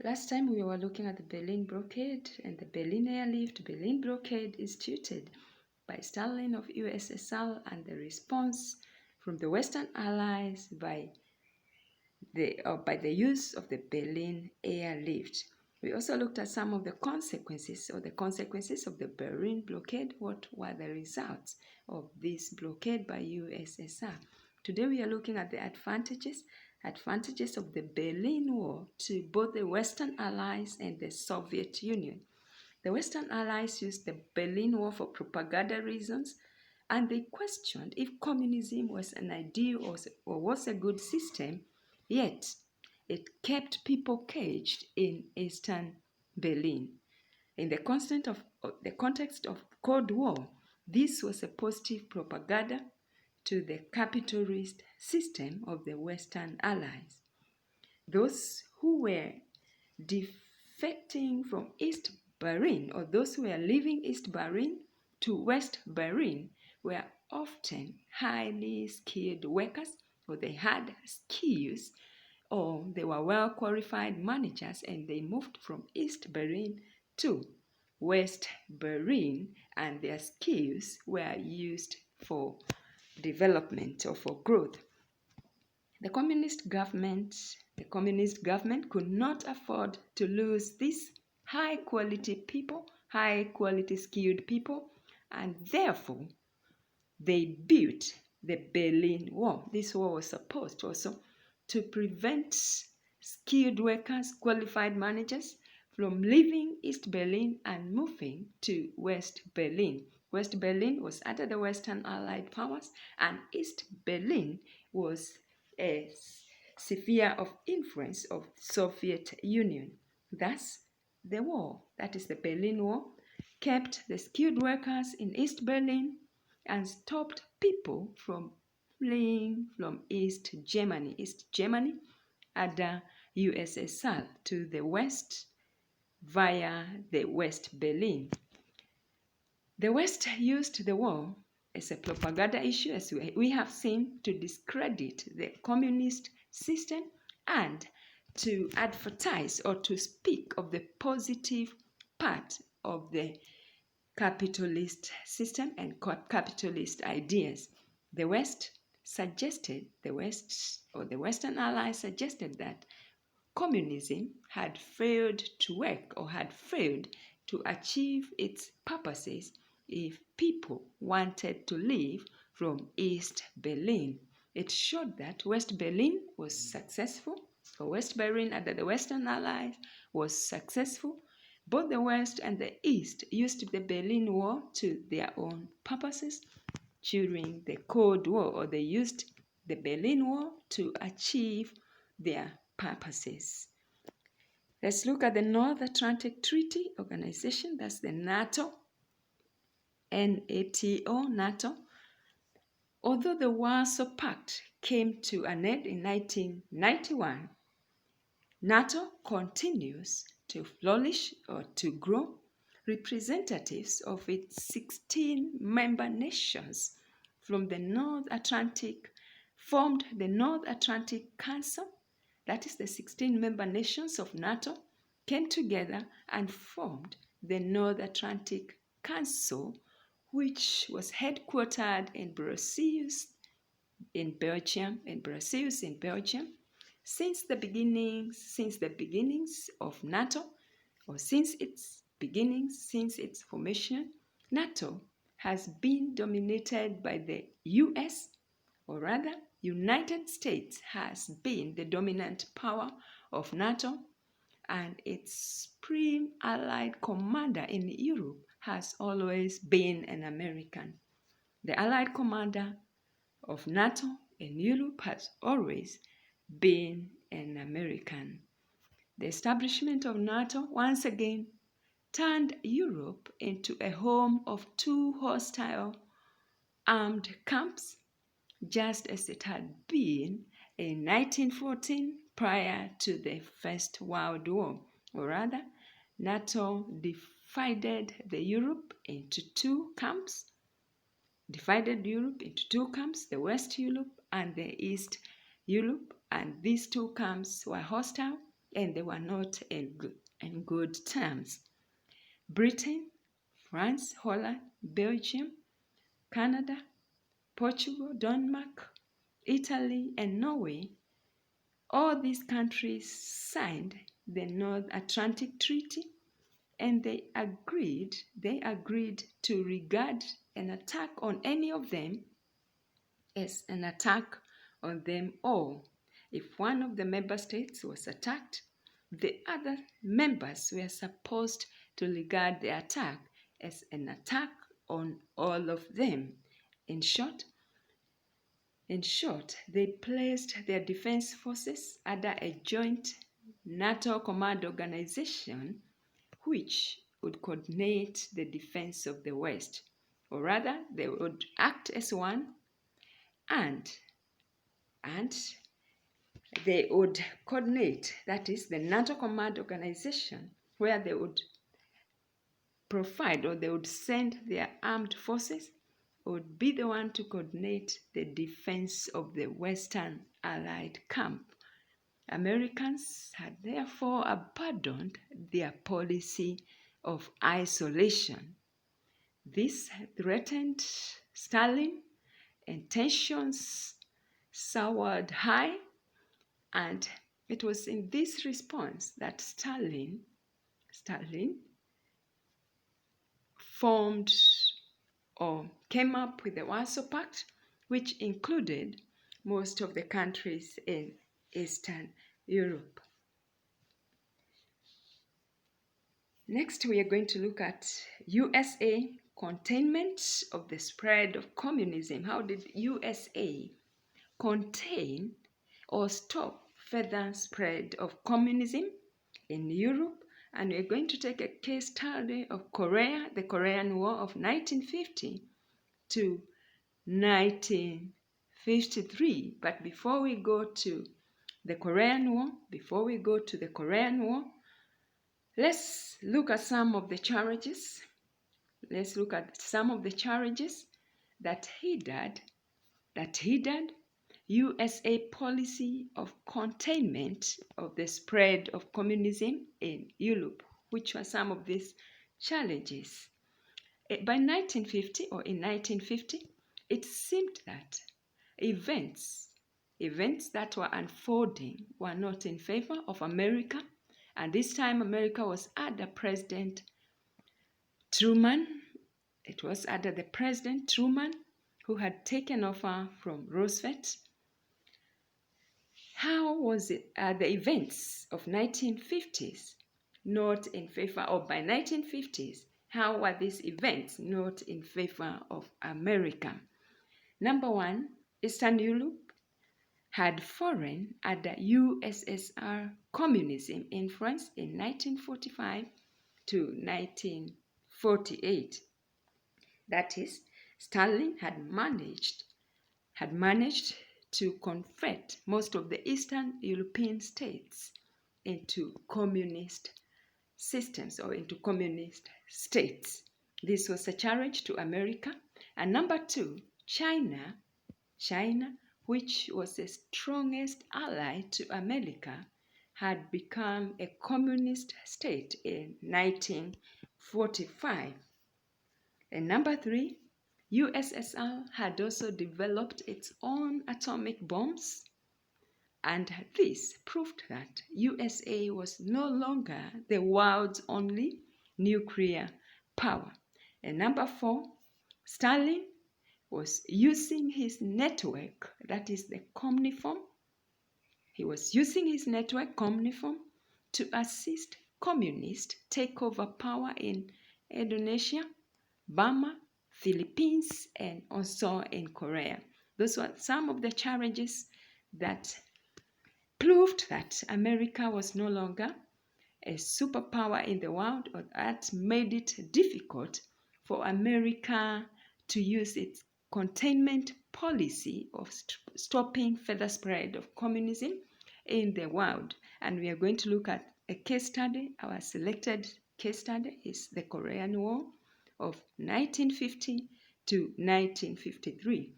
Last time we were looking at the Berlin blockade and the Berlin airlift Berlin blockade instituted by Stalin of USSR and the response from the Western Allies by the use of the Berlin airlift. We also looked at some of the consequences of the Berlin blockade. What were the results of this blockade by USSR? Today we are looking at the advantages of the Berlin War to both the Western Allies and the Soviet Union. The Western Allies used the Berlin War for propaganda reasons, and they questioned if communism was an ideal or was a good system, yet it kept people caged in Eastern Berlin. In the context of Cold War, this was a positive propaganda to the capitalist system of the Western Allies. Those who were defecting from East Berlin, or those who were leaving East Berlin to West Berlin, were often highly skilled workers, or they had skills, or they were well-qualified managers, and they moved from East Berlin to West Berlin, and their skills were used for development or for growth. The communist government could not afford to lose these high-quality people, high-quality skilled people, and therefore they built the Berlin Wall. This wall was supposed also to prevent skilled workers, qualified managers from leaving East Berlin and moving to West Berlin. West Berlin was under the Western Allied powers, and East Berlin was a sphere of influence of Soviet Union. Thus, the war, that is the Berlin Wall, kept the skilled workers in East Berlin and stopped people from fleeing from East Germany under USSR to the West via the West Berlin. The West used the war as a propaganda issue, as we have seen, to discredit the communist system and to advertise or to speak of the positive part of the capitalist system and capitalist ideas. The Western Allies suggested that communism had failed to work or had failed to achieve its purposes if people wanted to leave from East Berlin. It showed that West Berlin was successful, or West Berlin under the Western Allies was successful. Both the West and the East used the Berlin Wall to their own purposes during the Cold War, or they used the Berlin Wall to achieve their purposes. Let's look at the North Atlantic Treaty Organization, that's the NATO, NATO. Although the Warsaw Pact came to an end in 1991, NATO continues to flourish or to grow. Representatives of its 16 member nations from the North Atlantic formed the North Atlantic Council. That is, the 16 member nations of NATO came together and formed the North Atlantic Council, which was headquartered in Brussels, in Belgium. Since the beginnings of NATO, or since its formation, NATO has been dominated by the US, or rather, United States has been the dominant power of NATO, and its supreme allied commander in Europe has always been an American. The allied commander of NATO in Europe has always been an American. The establishment of NATO once again turned Europe into a home of two hostile armed camps, just as it had been in 1914 prior to the First World War. Or rather, NATO divided Europe into two camps, the West Europe and the East Europe, and these two camps were hostile. and they were not in good terms. Britain, France, Holland, Belgium, Canada, Portugal, Denmark, Italy, and Norway, all these countries signed the North Atlantic Treaty, and they agreed to regard an attack on any of them as an attack on them all. If one of the member states was attacked, the other members were supposed to regard the attack as an attack on all of them. In short, they placed their defense forces under a joint NATO command organization which would coordinate the defense of the West, or rather, they would act as one, and they would coordinate, that is, the NATO command organization, where they would provide or they would send their armed forces, would be the one to coordinate the defense of the Western Allied camp. Americans had therefore abandoned their policy of isolation. This threatened Stalin, and tensions soared high, and it was in this response that Stalin formed or came up with the Warsaw Pact, which included most of the countries in Eastern Europe. Next, we are going to look at USA containment of the spread of communism. How did USA contain or stop further spread of communism in Europe? And we're going to take a case study of Korea, the Korean War of 1950 to 1953. But before we go to the Korean War, let's look at some of the challenges. That hindered USA policy of containment of the spread of communism in Europe. Which were some of these challenges? By 1950, it seemed that events that were unfolding were not in favor of America, and this time America was under President Truman. It was under the President Truman who had taken over from Roosevelt. How was it the events of 1950s not in favor, or by 1950s, how were these events not in favor of America? Number one, Eastern Europe had fallen under USSR communism influence in 1945 to 1948. That is, Stalin had managed to convert most of the Eastern European states into communist systems or into communist states. This was a challenge to America. And number two, China, which was the strongest ally to America, had become a communist state in 1945. And number three, USSR had also developed its own atomic bombs, and this proved that USA was no longer the world's only nuclear power. And number four, Stalin was using his network, that is the Communiform. He was using his network, Communiform, to assist communists take over power in Indonesia, Burma, Philippines, and also in Korea. Those were some of the challenges that proved that America was no longer a superpower in the world, or that made it difficult for America to use its containment policy of stopping further spread of communism in the world. And we are going to look at a case study. Our selected case study is the Korean War of 1950 to 1953.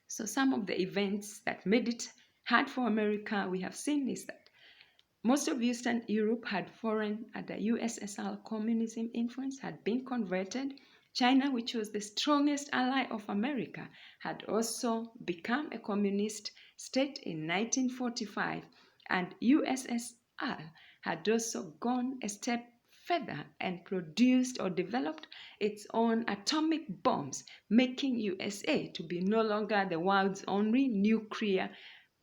So some of the events that made it hard for America, we have seen, is that Most of Eastern Europe had fallen under USSR communism influence, had been converted. China, which was the strongest ally of America, had also become a communist state in 1945, and USSR had also gone a step further and produced or developed its own atomic bombs, making USA to be no longer the world's only nuclear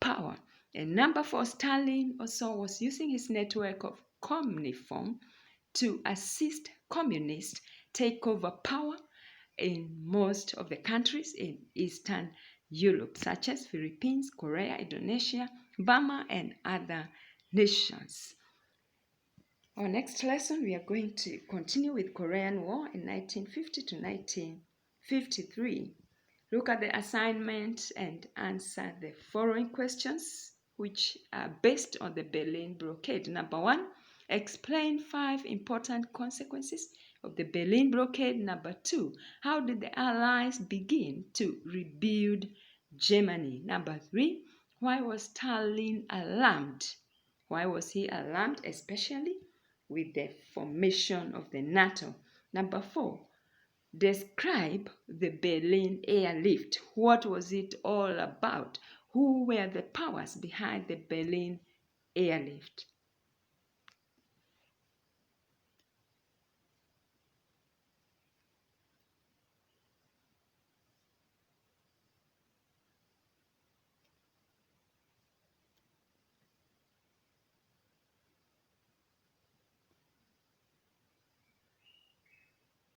power. And number four, Stalin also was using his network of Communiform to assist communists take over power in most of the countries in Eastern Europe, such as Philippines, Korea, Indonesia, Burma, and other nations. Our next lesson, we are going to continue with Korean War in 1950 to 1953. Look at the assignment and answer the following questions, which are based on the Berlin blockade. Number one, explain 5 important consequences of the Berlin blockade. Number two, how did the Allies begin to rebuild Germany? Number three, why was Stalin alarmed? Why was he alarmed, especially with the formation of the NATO? Number four, describe the Berlin airlift. What was it all about? Who were the powers behind the Berlin airlift?